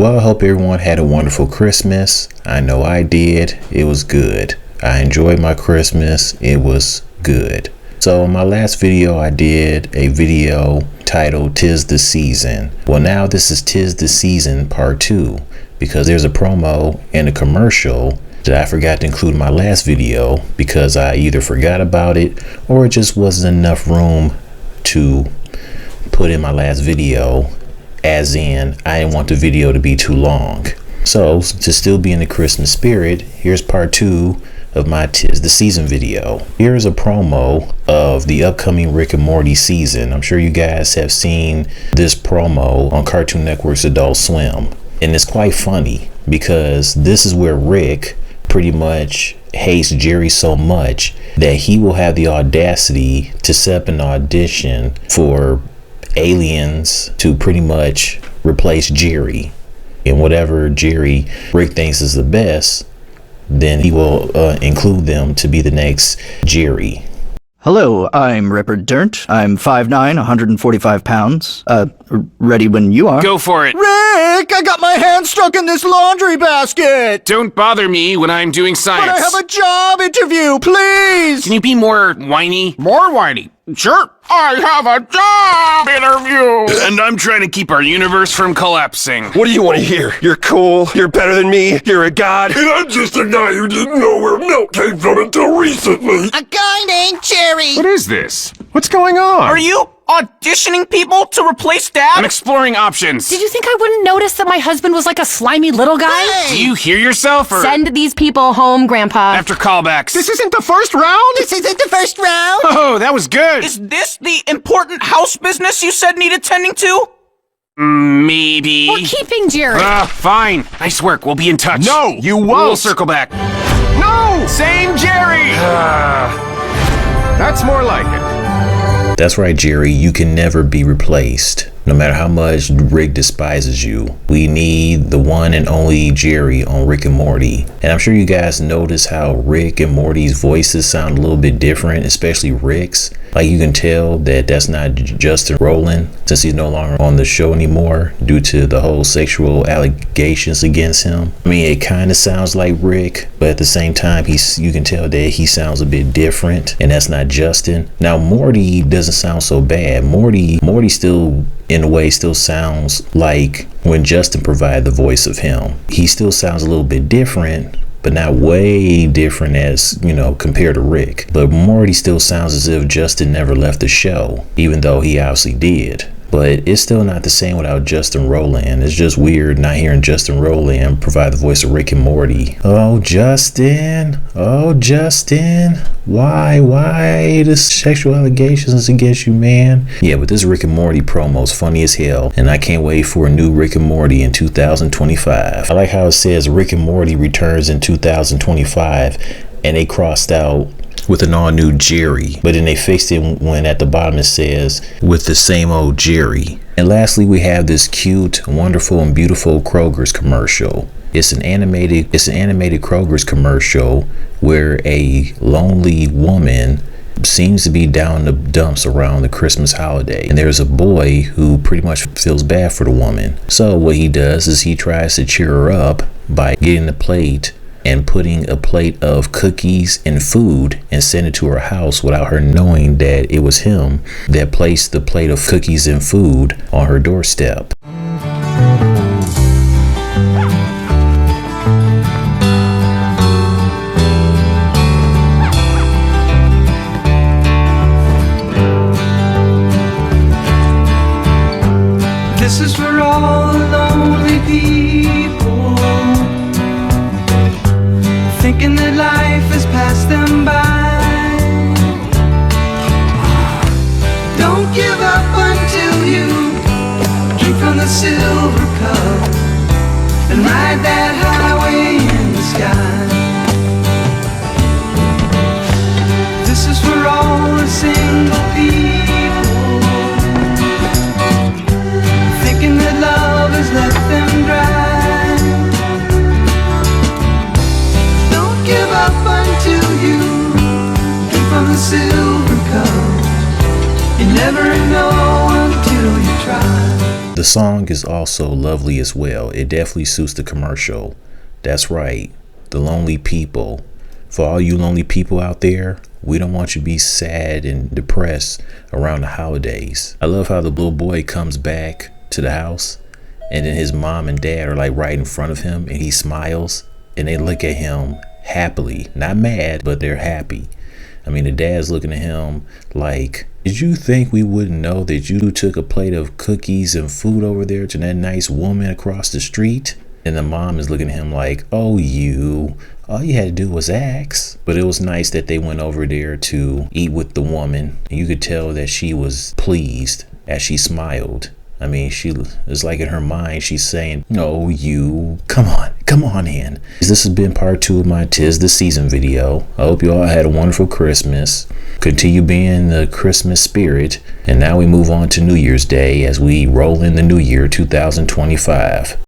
Well, I hope everyone had a wonderful Christmas. I know I did. It was good. I enjoyed my Christmas. It was good. So in my last video, I did a video titled "'Tis the Season." Well, now this is "'Tis the Season" part 2, because there's a promo and a commercial that I forgot to include in my last video because I either forgot about it or it just wasn't enough room to put in my last video, as in I didn't want the video to be too long. So to still be in the Christmas spirit, here's part 2 of my "'Tis the Season" video. Here's a promo of the upcoming Rick and Morty season. I'm sure you guys have seen this promo on Cartoon Network's Adult Swim, and it's quite funny because this is where Rick pretty much hates Jerry so much that he will have the audacity to set up an audition for aliens to pretty much replace Jerry, and whatever Rick thinks is the best, then he will include them to be the next Jerry. Hello, I'm Ripper Dirt. I'm 5'9", 145 pounds. Ready when you are. Go for it. Rick, I got my hand stuck in this laundry basket. Don't bother me when I'm doing science. But I have a job interview, please. Can you be more whiny? More whiny? Sure. I have a job interview! And I'm trying to keep our universe from collapsing. What do you want to hear? You're cool, you're better than me, you're a god. And I'm just a guy who didn't know where milk came from until recently. A guy named Jerry! What is this? What's going on? Are you auditioning people to replace Dad? I'm exploring options. Did you think I wouldn't notice that my husband was like a slimy little guy? Hey! Do you hear yourself, or Send these people home, Grandpa. after callbacks? This isn't the first round? This isn't the first round! Oh, that was good. Is this the important house business you said needed tending to? Maybe. We're keeping Jerry. Fine. Nice work. We'll be in touch. No, you won't. We'll circle back. No! Same Jerry! That's more like it. That's right, Jerry, you can never be replaced. No matter how much Rick despises you, we need the one and only Jerry on Rick and Morty. And I'm sure you guys notice how Rick and Morty's voices sound a little bit different, especially Rick's. Like, you can tell that that's not Justin Roiland, since he's no longer on the show anymore due to the whole sexual allegations against him. I mean, it kind of sounds like Rick, but at the same time, you can tell that he sounds a bit different, and that's not Justin. Now, Morty doesn't sound so bad. Morty still, in a way, still sounds like when Justin provided the voice of him. He still sounds a little bit different, but not way different as, compared to Rick. But Morty still sounds as if Justin never left the show, even though he obviously did. But it's still not the same without Justin Roiland. It's just weird not hearing Justin Roiland provide the voice of Rick and Morty. Oh, Justin. Why the sexual allegations against you, man? Yeah, but this Rick and Morty promo is funny as hell, and I can't wait for a new Rick and Morty in 2025. I like how it says Rick and Morty returns in 2025, and they crossed out with an all-new Jerry, but then they fixed it when at the bottom it says with the same old Jerry. And lastly, we have this cute, wonderful, and beautiful Kroger's commercial. It's an animated Kroger's commercial where a lonely woman seems to be down in the dumps around the Christmas holiday, and there's a boy who pretty much feels bad for the woman. So what he does is he tries to cheer her up by getting a plate and putting a plate of cookies and food and send it to her house without her knowing that it was him that placed the plate of cookies and food on her doorstep. This is for all the lonely people, thinking that life has passed them by. Don't give up until you drink from the song is also lovely as well. It definitely suits the commercial. That's right, the lonely people. For all you lonely people out there, we don't want you to be sad and depressed around the holidays. I love how the little boy comes back to the house and then his mom and dad are like right in front of him and he smiles and they look at him happily, not mad, but they're happy. I mean, the dad's looking at him like, did you think we wouldn't know that you took a plate of cookies and food over there to that nice woman across the street? And the mom is looking at him like, oh, all you had to do was ask. But it was nice that they went over there to eat with the woman. You could tell that she was pleased as she smiled. I mean, she is like in her mind, she's saying, no, come on in. This has been part 2 of my 'Tis the Season video. I hope you all had a wonderful Christmas. Continue being in the Christmas spirit. And now we move on to New Year's Day as we roll in the new year 2025.